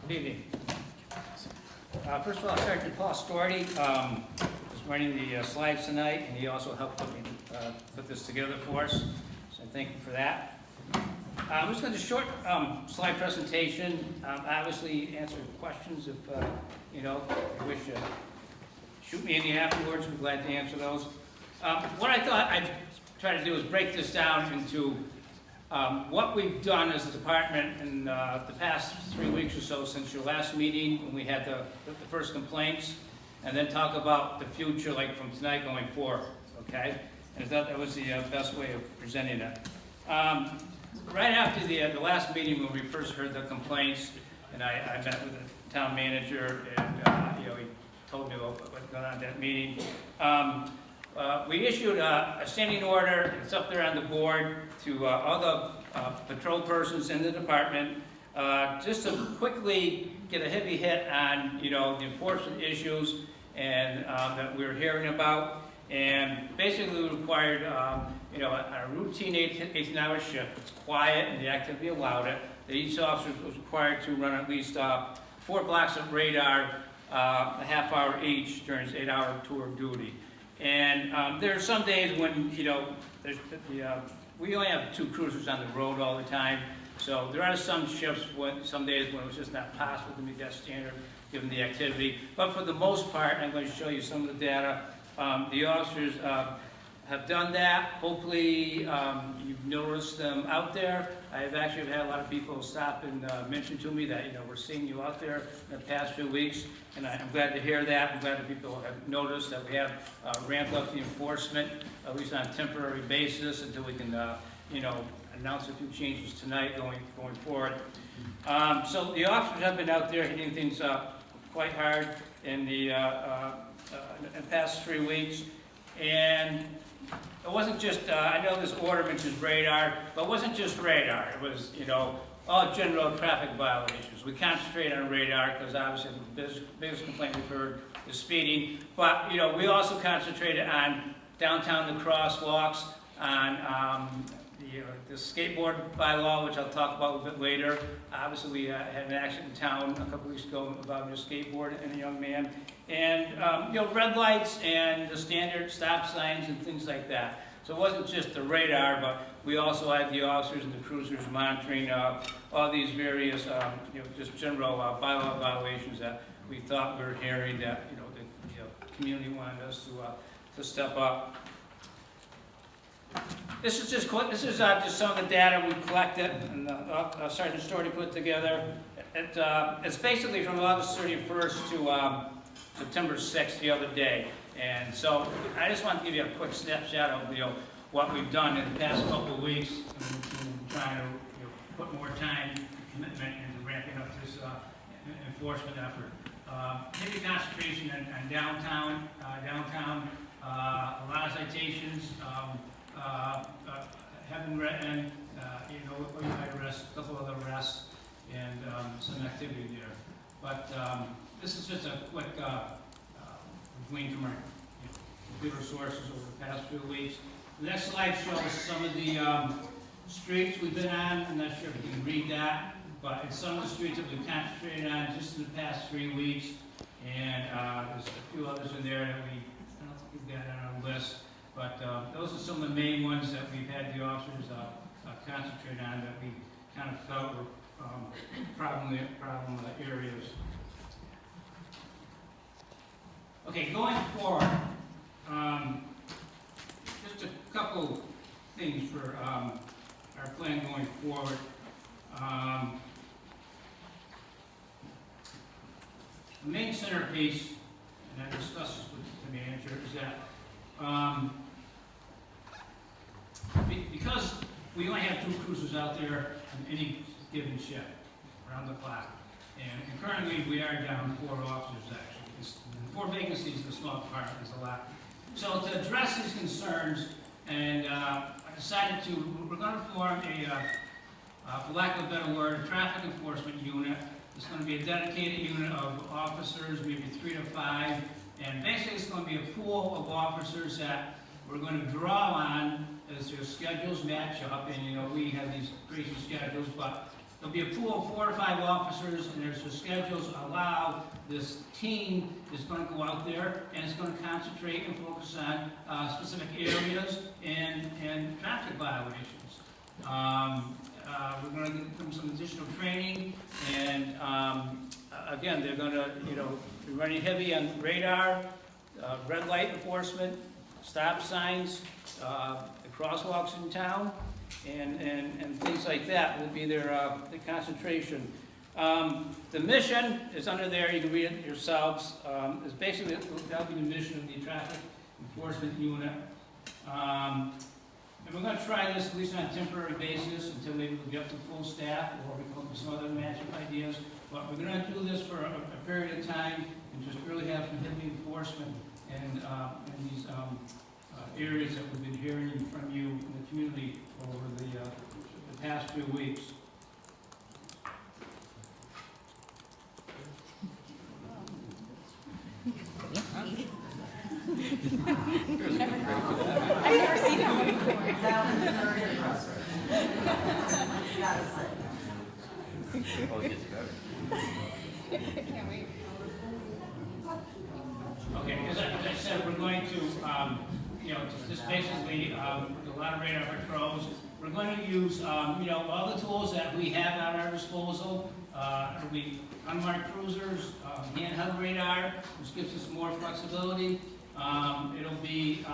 Good evening. First of all, Sergeant Paul Storty was running the slides tonight, and he also helped put this together for us, so thank you for that. I'm just going to do a short slide presentation. Obviously, answer questions if you wish to shoot me any afterwards. We're glad to answer those. What I thought I'd try to do is break this down into what we've done as a department in the past 3 weeks or so since your last meeting when we had the first complaints, and then talk about the future, like from tonight going forward, okay? And I thought that was the best way of presenting it. Right after the last meeting when we first heard the complaints, and I met with the town manager, and he told me about what going on at that meeting. We issued a standing order. It's up there on the board to all the patrol persons in the department, just to quickly get a heavy hit on the enforcement issues and that we were hearing about. And basically, we required a routine 18-hour shift. It's quiet and the activity allowed it. That each officer was required to run at least 4 blocks of radar, a half hour each during his 8-hour tour of duty. And there are some days when we only have 2 cruisers on the road all the time, so there are some shifts, some days when it was just not possible to meet that standard given the activity. But for the most part, I'm going to show you some of the data. The officers have done that. Hopefully, you've noticed them out there. I've actually had a lot of people stop and mention to me that we're seeing you out there in the past few weeks, and I'm glad to hear that. I'm glad that people have noticed that we have ramped up the enforcement, at least on a temporary basis, until we can announce a few changes tonight going forward. So the officers have been out there hitting things up quite hard in the past 3 weeks, and it wasn't just, I know this order mentions radar, but it wasn't just radar. It was, all general traffic violations. We concentrate on radar because obviously the biggest complaint we've heard is speeding. But, we also concentrated on downtown, the crosswalks, on the skateboard bylaw, which I'll talk about a little bit later. Obviously, we had an accident in town a couple weeks ago about a skateboard and a young man. And, red lights and the standard stop signs and things like that. So it wasn't just the radar, but we also had the officers and the cruisers monitoring all these various, just general bylaw violations that we thought we were hearing that, the community wanted us to step up. This is just some of the data we collected and Sergeant Storty put together. It's basically from August 31st to September 6th, the other day. And so I just want to give you a quick snapshot of what we've done in the past couple of weeks, and trying to put more time and commitment into ramping up this enforcement effort. Heavy concentration on downtown, a lot of citations. Having written, arrests, a couple other arrests, and some activity there. But this is just a quick glean from our computer sources over the past few weeks. The next slide shows some of the streets we've been on. I'm not sure if you can read that, but it's some of the streets that we've concentrated on just in the past 3 weeks. And there's a few others in there that I don't think we've got on our list. But those are some of the main ones that we've had the officers concentrate on that we kind of felt were problem areas. Okay, going forward, just a couple things for our plan going forward. The main centerpiece, and I discussed this with the manager, is that because we only have 2 cruisers out there on any given shift around the clock, and currently we are down 4 officers actually. 4 vacancies in a small department is a lot. So to address these concerns, and I decided we're going to form for lack of a better word, a traffic enforcement unit. It's going to be a dedicated unit of officers, maybe 3 to 5, and basically it's going to be a pool of officers that we're going to draw on as their schedules match up, and we have these crazy schedules, but there'll be a pool of 4 or 5 officers, and there's the schedules allow. This team is going to go out there, and it's going to concentrate and focus on specific areas and traffic violations. We're going to give them some additional training, and again, they're going to, be running heavy on radar, red light enforcement, stop signs, the crosswalks in town, and things like that will be their concentration. The mission is under there, you can read it yourselves. It's basically, that'll be the mission of the traffic enforcement unit. And we're going to try this at least on a temporary basis until maybe we'll get up to full staff, or we come up with some other matching ideas. But we're going to do this for a period of time and just really have some heavy enforcement in these areas that we've been hearing from you in the community over the past few weeks. I've never seen him before. That was very impressive. Gotta say. Oh, it gets better. Can't wait. Okay, as I said, we're going to, just basically do a lot of radar patrols. We're going to use, all the tools that we have at our disposal. It'll be unmarked cruisers, handheld radar, which gives us more flexibility. There'll be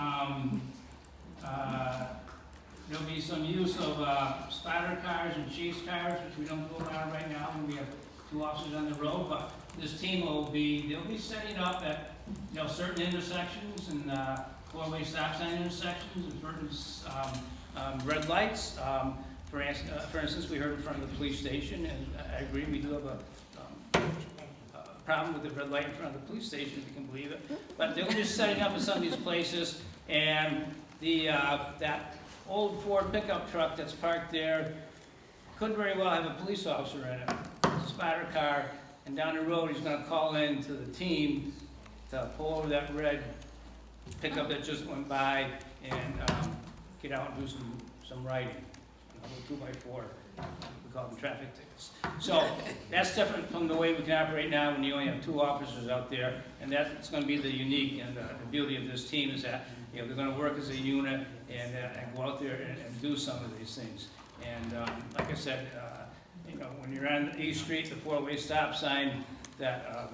some use of spotter cars and chase cars, which we don't go around right now when we have 2 officers on the road. But this team they'll be setting up at certain intersections and 4-way stop sign intersections and certain red lights. For instance, we heard from the police station, and I agree, we do have a problem with the red light in front of the police station, if you can believe it. But they'll be setting up in some of these places, and that old Ford pickup truck that's parked there could very well have a police officer in it. It's a spotter car, and down the road he's going to call in to the team to pull over that red pickup that just went by and get out and do some writing. A 2x4. We call them traffic tickets. So that's different from the way we can operate now when you only have 2 officers out there, and that's going to be the unique and the beauty of this team is that they're going to work as a unit and go out there and do some of these things. And like I said, when you're on East Street, the 4-way stop sign that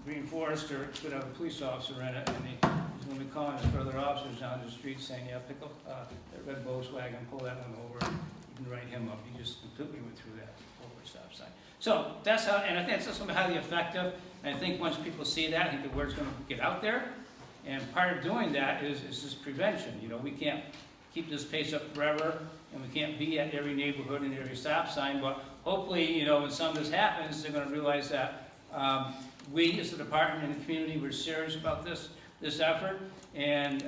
Green Forester could have a police officer in it, and he's going to be calling his further officers down the street saying, yeah, pick up that red Volkswagen, pull that one over, you can write him up. He just completely went through that 4-way stop sign. So that's how, and I think that's going to be highly effective. And I think once people see that, I think the word's going to get out there. And part of doing that is this prevention. We can't keep this pace up forever, and we can't be at every neighborhood and every stop sign. But hopefully, when some of this happens, they're going to realize that we, as a department and the community, we're serious about this effort, and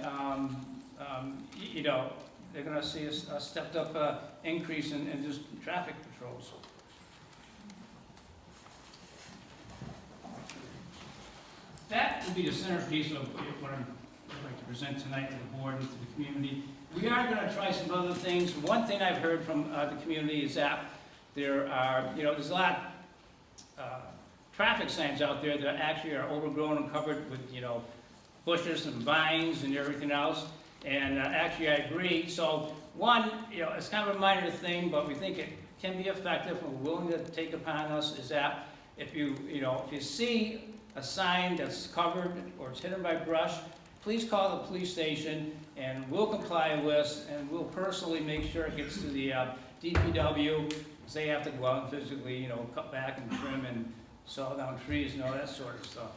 they're going to see a stepped up increase in just traffic patrols. That will be the centerpiece of what I'd like to present tonight to the board and to the community. We are going to try some other things. One thing I've heard from the community is that there are, there's a lot of traffic signs out there that actually are overgrown and covered with, bushes and vines and everything else. And actually, I agree. So one, it's kind of a minor thing, but we think it can be effective and we're willing to take upon us is that if you see a sign that's covered or it's hidden by brush, please call the police station and we'll comply with, and we'll personally make sure it gets to the DPW, because they have to go out and physically, cut back and trim and saw down trees and all that sort of stuff.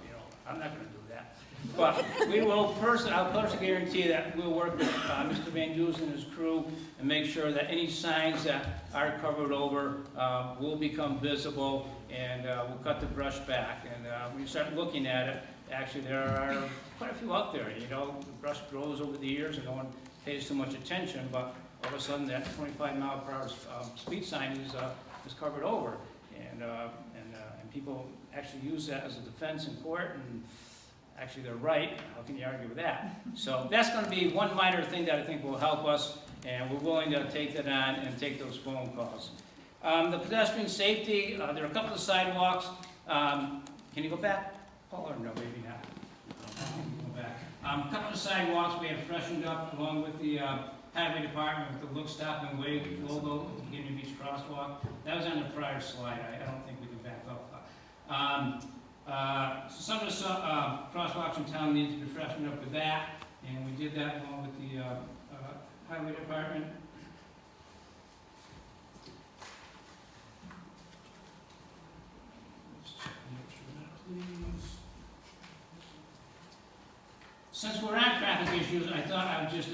I'm not going to do that. But we will I'll personally guarantee that we'll work with Mr. Van Dusen and his crew and make sure that any signs that are covered over will become visible, and we'll cut the brush back. And when you start looking at it, actually there are quite a few out there. The brush grows over the years and no one pays too much attention, but all of a sudden that 25-mile-per-hour speed sign is covered over. And people actually use that as a defense in court, and actually they're right. How can you argue with that? So that's going to be one minor thing that I think will help us, and we're willing to take that on and take those phone calls. The pedestrian safety, there are a couple of sidewalks. Can you go back, Paul, or no, maybe not? Go back. A couple of sidewalks we have freshened up along with the highway department with the look, stop, and wave logo at the beginning of each crosswalk. That was on the prior slide. I don't think we can back up. So some of the crosswalks in town need to be freshened up with that, and we did that along with the highway department. Please. Since we're on traffic issues, I thought I would just,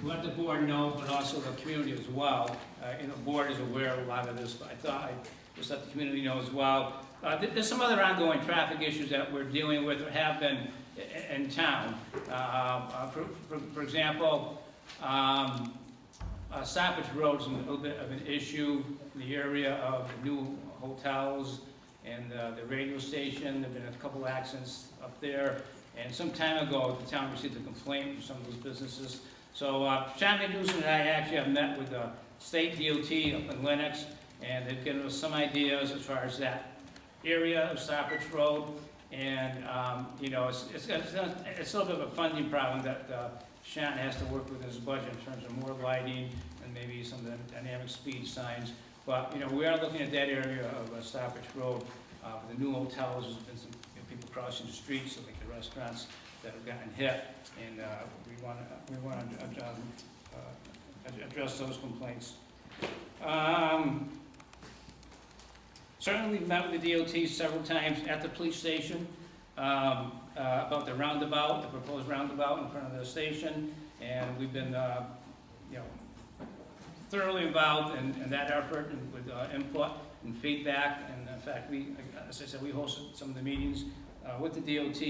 let the board know, but also the community as well. The board is aware of a lot of this, but I thought I'd just let the community know as well. There's some other ongoing traffic issues that we're dealing with or have been in town. For example, Stoppage Road is a little bit of an issue in the area of the new hotels and the radio station. There have been a couple accidents up there. And some time ago, the town received a complaint from some of those businesses. So Sean Medusa and I actually have met with the state DOT up in Lenox, and they've given us some ideas as far as that area of Stoppage Road. And it's a little bit of a funding problem that Sean has to work with his budget in terms of more lighting and maybe some of the dynamic speed signs. But we are looking at that area of Stoppage Road. With the new hotels, there's been some people crossing the streets, so like the restaurants that have gotten hit, and we want to address those complaints. Certainly, we've met with the DOT several times at the police station about the roundabout, the proposed roundabout in front of the station, and we've been, thoroughly involved in that effort and with input and feedback. And in fact, as I said, we hosted some of the meetings with the DOT,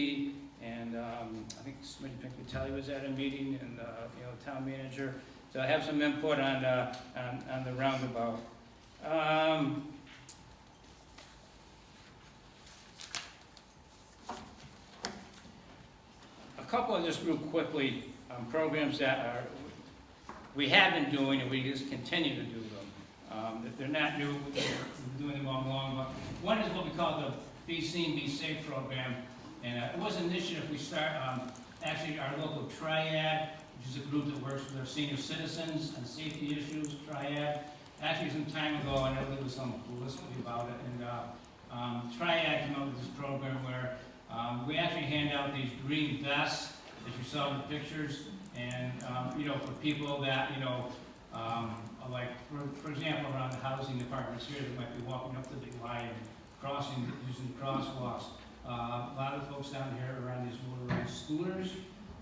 and I think Smitty Pinkley was at a meeting, and the town manager, to have some input on the roundabout. A couple of just real quickly programs that we have been doing, and we just continue to do them. They're not new, we've been doing them all along, but one is what we call the Be Seen, Be Safe program. And it was an initiative we start, actually our local Triad, which is a group that works with our senior citizens on safety issues, Triad. Actually, some time ago, I know there was some publicity about it, and Triad came up with this program where we actually hand out these green vests, as you saw in the pictures, and for people that like for example, around the housing departments here, that might be walking up the big line, crossing using crosswalks. A lot of folks down here are on these motorized scooters,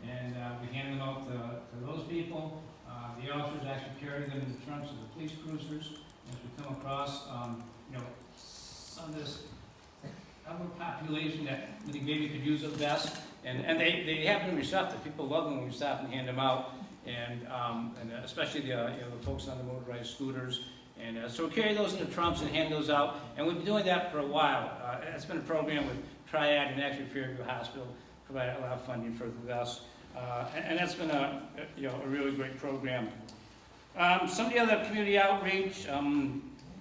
and we hand them out to those people. The officers actually carry them in the trunks of the police cruisers. As we come across, some of this other population that we think maybe could use a vest, and they have been receptive. People love them when we stop and hand them out, and especially the folks on the motorized scooters. And so we carry those in the trunks and hand those out, and we've been doing that for a while. It's been a program with Triad and actually Fairview Hospital provided a lot of funding for the vests, and that's been a really great program. Some of the other community outreach,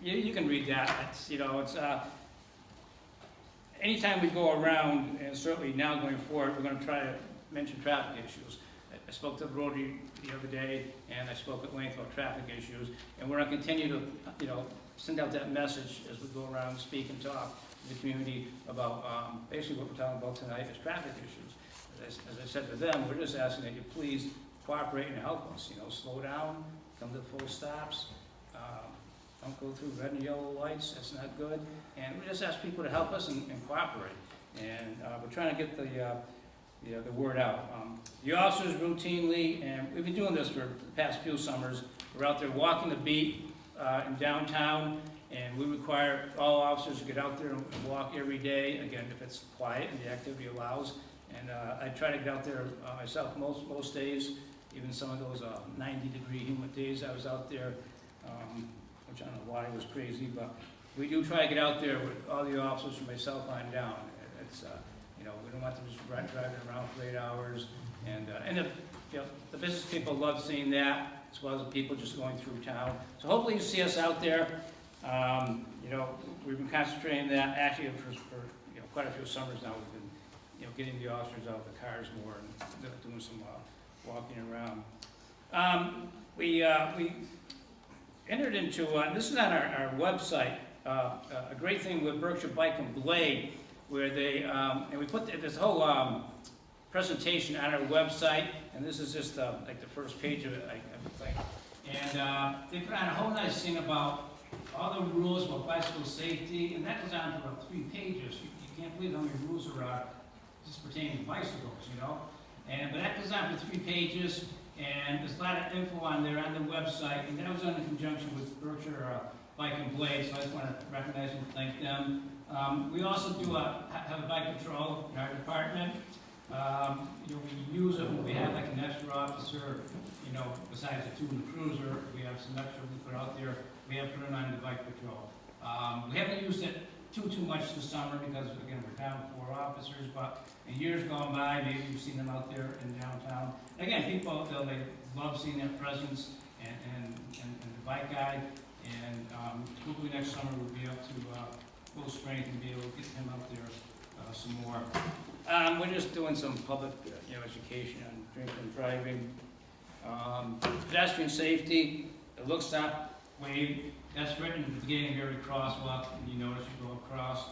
you can read that. It's anytime we go around, and certainly now going forward, we're going to try to mention traffic issues. I spoke to Rotary the other day, and I spoke at length about traffic issues, and we're going to continue to, send out that message as we go around and speak and talk to the community about basically what we're talking about tonight is traffic issues. As I said to them, we're just asking that you please cooperate and help us. Slow down, come to full stops, don't go through red and yellow lights. That's not good. And we just ask people to help us and cooperate. And we're trying to get the word out. The officers routinely, and we've been doing this for the past few summers, we're out there walking the beat in downtown, and we require all officers to get out there and walk every day, again, if it's quiet and the activity allows. And I try to get out there myself most days, even some of those 90-degree humid days I was out there, which I don't know why it was crazy, but we do try to get out there with all the officers from myself on down. It's we don't want them just driving around for 8 hours, and the business people love seeing that. as well as the people just going through town. So hopefully you see us out there. You know, we've been concentrating that, actually for you know, quite a few summers now, we've been, you know, getting the officers out of the cars more and doing some walking around. We entered into, this is on our website, a great thing with Berkshire Bike and Blade, where they, and we put this whole presentation on our website, and this is just like the first page of it, I think. And they put on a whole nice thing about all the rules about bicycle safety, and that goes on for about 3 pages. You can't believe how many rules are just pertaining to bicycles, you know. But that goes on for 3 pages, and there's a lot of info on there on the website, and that was done in conjunction with Berkshire Bike and Blade, so I just want to recognize and thank them. We also do have a bike patrol in our department. You know, we use it when we have like an extra officer, you know, besides the 2 in the cruiser, we have some extra we put out there. We have put it on the bike patrol. We haven't used it too much this summer because, again, we're down 4 officers, but in years gone by, maybe you've seen them out there in downtown. Again, people, they love seeing their presence and the bike guide, and hopefully next summer we'll be up to full strength and be able to get him out there some more. We're just doing some public you know, education on drinking and driving. Pedestrian safety, the look stop wave, that's written at the beginning of every crosswalk, and you notice you go across.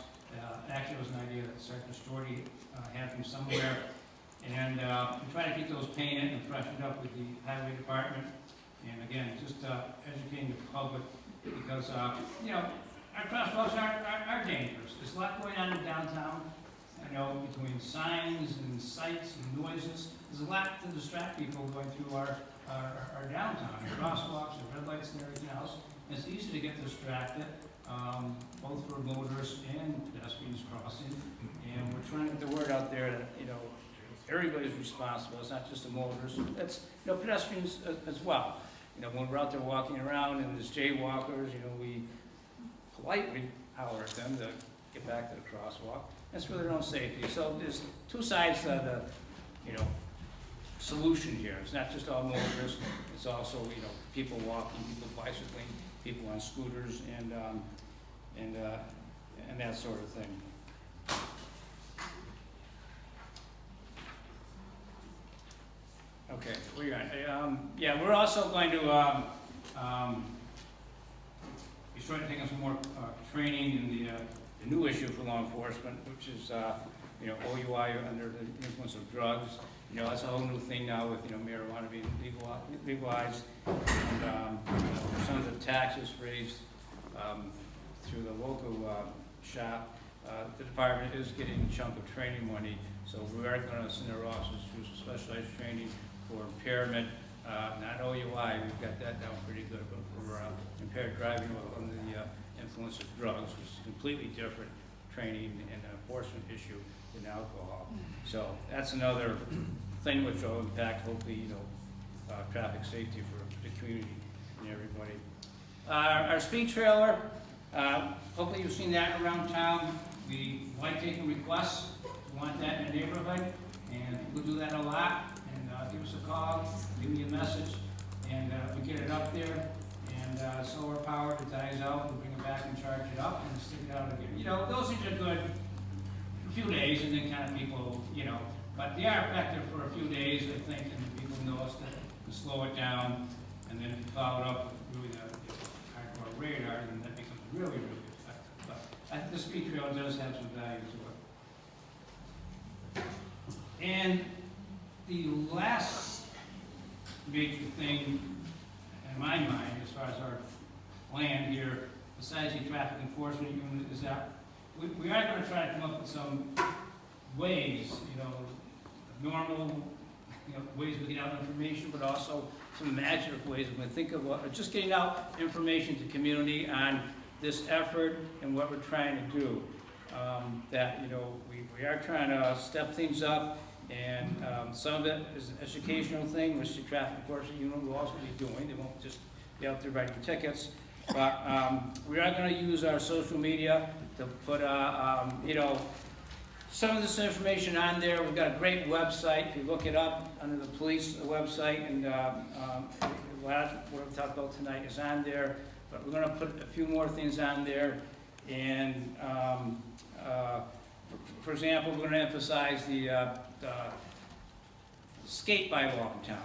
Actually, it was an idea that Sergeant Storty had from somewhere. And we try to keep those painted and freshened up with the highway department. And again, just educating the public because, you know, our crosswalks are dangerous. There's a lot going on in downtown. I know between signs and sights and noises, there's a lot to distract people going through our downtown, our crosswalks, our red lights and everything else. And it's easy to get distracted, both for motorists and pedestrians crossing. And we're trying to get the word out there that, you know, everybody's responsible. It's not just the motorists. It's, you know, pedestrians as well. You know, when we're out there walking around and there's jaywalkers, you know, we politely holler at them to get back to the crosswalk. That's for their own safety. So there's 2 sides to the, you know, solution here. It's not just all motorists. It's also, you know, people walking, people bicycling, people on scooters, and that sort of thing. Okay, we're on. Yeah, we're also going to be starting taking some more training in the new issue for law enforcement, which is you know, OUI under the influence of drugs. You know, that's a whole new thing now with, you know, marijuana being legalized, and some of the taxes raised through the local shop. The department is getting a chunk of training money, so we are going to send our officers through some specialized training for impairment, not OUI, we've got that down pretty good, but for impaired driving under the influence of drugs, which is completely different training and enforcement issue than alcohol. So that's another thing which will impact, hopefully, you know, traffic safety for the community and everybody. Our speed trailer, hopefully you've seen that around town. We like taking requests. We want that in the neighborhood, and we'll do that a lot. And give us a call, give me a message, and we get it up there. And solar powered, it dies out, we bring it back and charge it up and stick it out again. You know, those things are good for a few days, and then kind of people, you know, but they are effective for a few days, I think, and people notice that to slow it down, and then if you follow it up with really the hardcore radar, then that becomes really, really effective. But I think the speed trail does have some value to it. And the last major thing in my mind, as far as our plan here, besides the traffic enforcement unit, is that we are going to try to come up with some ways, you know, normal, you know, ways we get out information, but also some imaginative ways we're going to think of just getting out information to community on this effort and what we're trying to do. That, you know, we are trying to step things up, and some of it is an educational thing, which the traffic enforcement unit will also be doing. They won't just be out there writing tickets. But we are going to use our social media to put, you know, some of this information on there. We've got a great website. If you look it up under the police website, and it a lot of what I've talked about tonight is on there, but we're gonna put a few more things on there. And, for example, we're gonna emphasize the skate bylaw in town.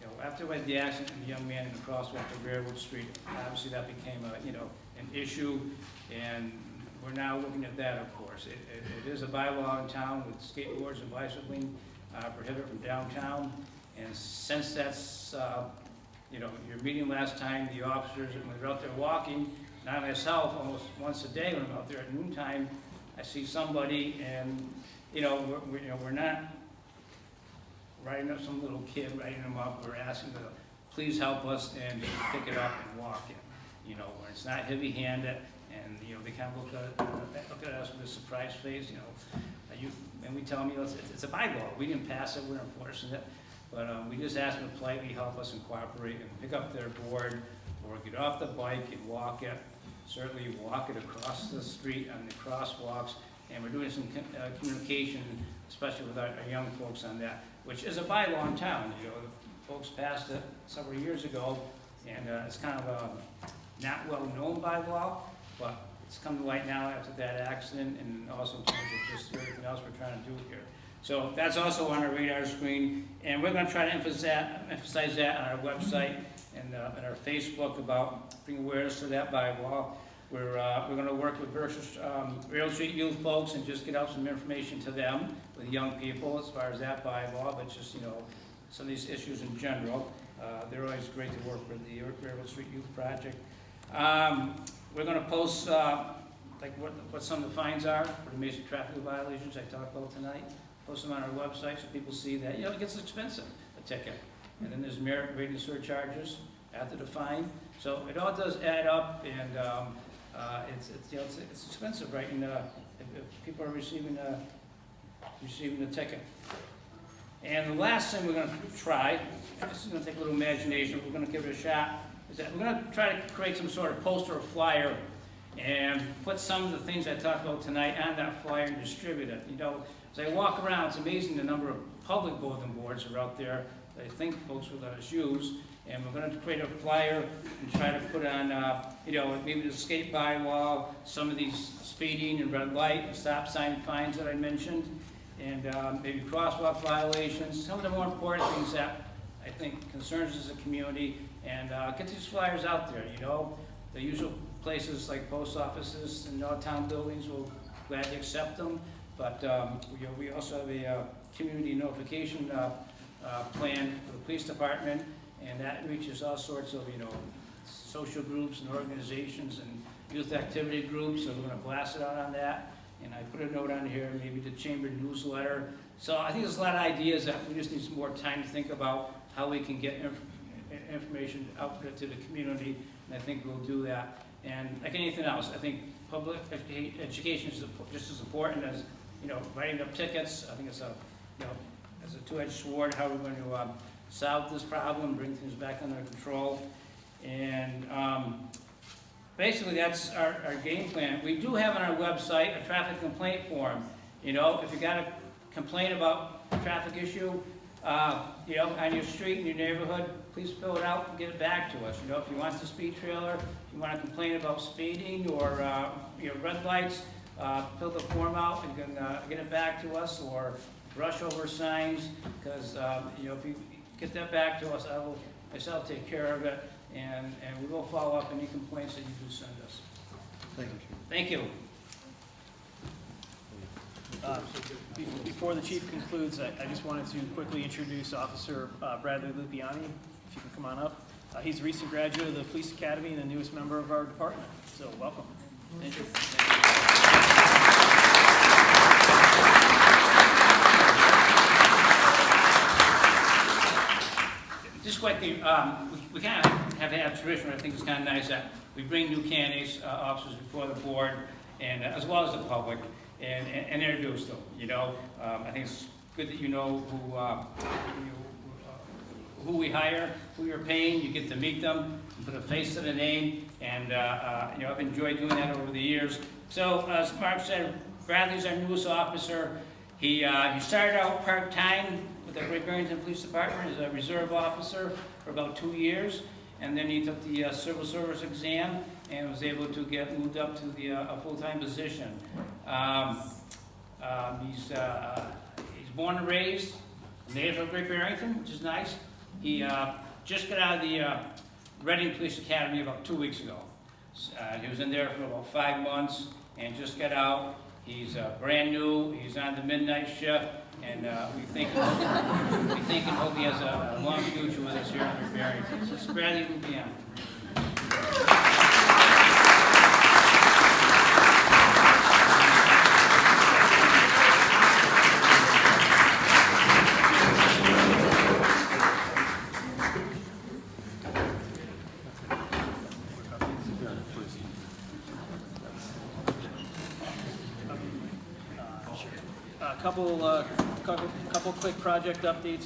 You know, after we had the accident and the young man in the crosswalk on Railroad Street, obviously that became an issue, and we're now looking at that, of course. It is a bylaw in town with skateboards and bicycling prohibited from downtown, and since that's, your meeting last time, the officers, when they're out there walking, and I myself, almost once a day when I'm out there at noontime, I see somebody, and, we're not writing up some little kid, writing them up, we're asking to please help us and pick it up and walk it. When it's not heavy-handed, and, they kind of look at us with a surprised face, and we tell them, it's a bylaw, we didn't pass it, we're enforcing it, but we just ask them to politely help us and cooperate and pick up their board, or get off the bike and walk it. Certainly walk it across the street on the crosswalks, and we're doing some communication, especially with our young folks on that, which is a bylaw in town. Folks passed it several years ago, and it's kind of a not well-known bylaw, but it's come to light now after that accident, and also in terms of just everything else we're trying to do here. So that's also on our radar screen, and we're going to try to emphasize that on our website and our Facebook about bringing awareness to that bylaw. We're going to work with Berkshire Railroad Street youth folks and just get out some information to them with young people as far as that bylaw, but just some of these issues in general. They're always great to work with the Railroad Street Youth Project. We're going to post like what some of the fines are for the major traffic violations I talked about tonight. Post them on our website so people see that it gets expensive, a ticket, and then there's merit rating surcharges after the fine. So it all does add up, and it's expensive, right? And if people are receiving a ticket. And the last thing we're going to try, this is going to take a little imagination, we're going to give it a shot, is that we're going to try to create some sort of poster or flyer and put some of the things I talked about tonight on that flyer and distribute it. As I walk around, it's amazing the number of public bulletin boards are out there that I think folks will let us use. And we're going to create a flyer and try to put on, maybe the skate bylaw, some of these speeding and red light and stop sign fines that I mentioned, and maybe crosswalk violations, some of the more important things that I think concerns us as a community, and get these flyers out there. The usual places like post offices and all town buildings will gladly accept them, but we also have a community notification plan for the police department, and that reaches all sorts of social groups and organizations and youth activity groups, so we're going to blast it out on that. And I put a note on here, maybe the chamber newsletter. So I think there's a lot of ideas that we just need some more time to think about how we can get information out to the community, and I think we'll do that. And like anything else, I think public education is just as important as writing up tickets. I think it's a two-edged sword. How we're going to solve this problem, bring things back under control, and basically that's our game plan. We do have on our website a traffic complaint form. If you got a complaint about a traffic issue, on your street, in your neighborhood, please fill it out and get it back to us. If you want the speed trailer, if you want to complain about speeding or red lights, fill the form out and can get it back to us, or brush over signs, because if you get that back to us, I will myself take care of it, and we will follow up any complaints that you do send us. Thank you, Chief. Thank you. Before the chief concludes, I just wanted to quickly introduce Officer Bradley Lupiani, if you can come on up. He's a recent graduate of the Police Academy and the newest member of our department, so welcome. Thank you. Just quickly, we kind of have had a tradition, I think it's kind of nice that we bring new candidates, officers before the board, and as well as the public, and introduce them. I think it's good that who we hire, who you're paying. You get to meet them, and put a face to the name, and I've enjoyed doing that over the years. So as Mark said, Bradley's our newest officer. He started out part-time with the Great Barrington Police Department as a reserve officer for about 2 years, and then he took the civil service exam and was able to get moved up to a full-time position. He's born and raised native of Great Barrington, which is nice. He just got out of the Reading Police Academy about 2 weeks ago. He was in there for about 5 months and just got out. He's brand new. He's on the midnight shift, and we think and hope he has a long future with us here in Great Barrington. So it's Bradley Lupiani. Couple quick project updates